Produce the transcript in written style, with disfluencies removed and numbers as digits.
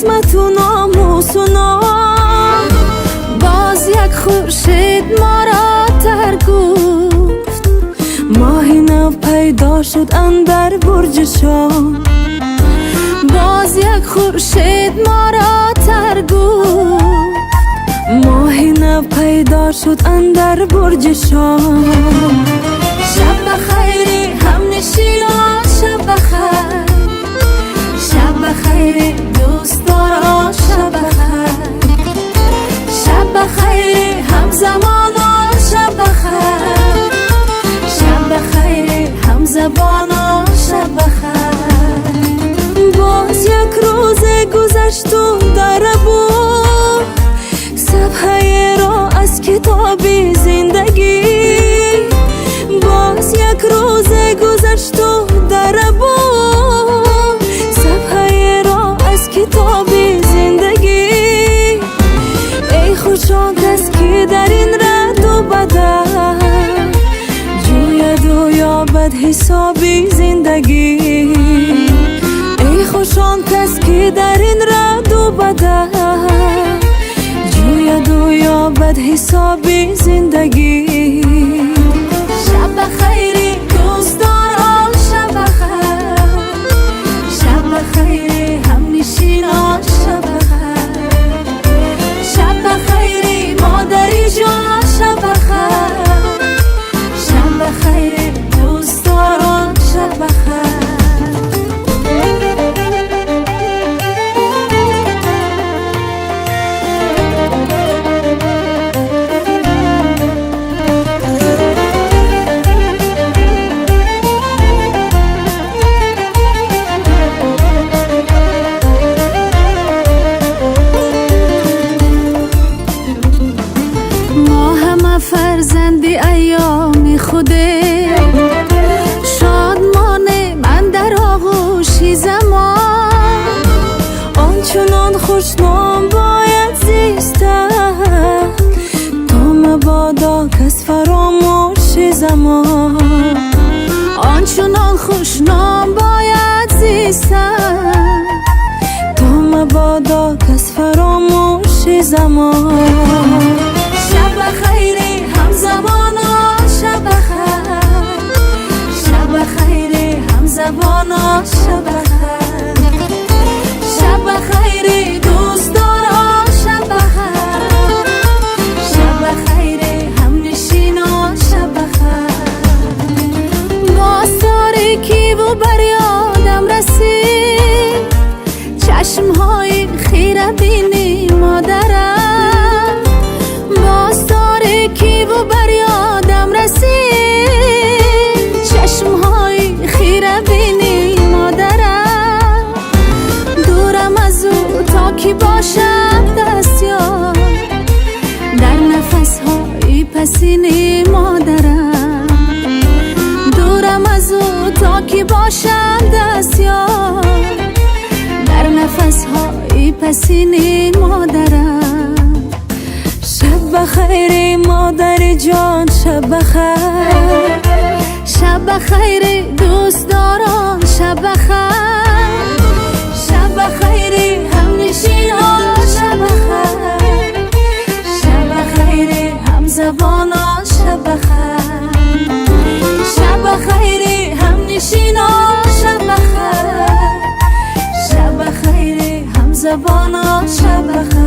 عصمت و ناموس و نام. باز یک خورشید ما را تر گفت، ماهی نو پیدا شد اندر برج شام. باز یک خورشید ما را تر گفت، ماهی نو پیدا شد اندر برج شام. شب بخیر همنشینا، شب بخیر، شب بخیر دوستارا، شب بخیر، شب بخیر همزمانا، شب بخیر، شب بخیر همزبانا، شب بخیر. باز یک روز گذشت و در بود صفحه را از کتاب زندگی. باز یک روز گذشت و در بود صفحه را از کتاب زندگی. ای خوشا کس که در این رد و بدر جوید و یابد حسابی زندگی. ای خوشان کس که در این رد و بدر جوید و یابد حسابی زندگی. شب بخیر دوستارا، شب بخیر، شب بخیر همنشینا، شب بخیر، شب بخیر مادری جان، شب بخیر، شب بخیر دوستارا، شب بخیر. فرزندی ایام خوده شادمانه من در آغوشی زمان. آنچنان خوشنام باید زیستن تا مبادا کس فراموش زمان. آنچنان خوشنام باید زیستن تا مبادا کس فراموش زمان. شب بخیر همزبانا، شب بخیر، شب بخیر همزبانا، شب بخیر، شب بخیر دوستارا، شب بخیر، شب بخیر همنشینا، شب بخیر. باز تاریکی و بر یادم رسید چشمهای خیره بینی مادرم. باز تاریکی و بر یادم رسید چشمهای خیره بینی مادرم. دورم از او تا کی باشم دستیار در نفسهای پسینی مادرم. دورم از او تا کی باشم دستیار در نفسهای پسینی مادرم. شب بخیر مادر جان، شب بخیر، شب بخیر دوستداران، شب بخیر، شب بخیر همنشینان، شب بخیر، شب بخیر همزبانان، شب بخیر، شب بخیر همنشینان، شب بخیر، شب بخیر همزبانان، شب بخیر.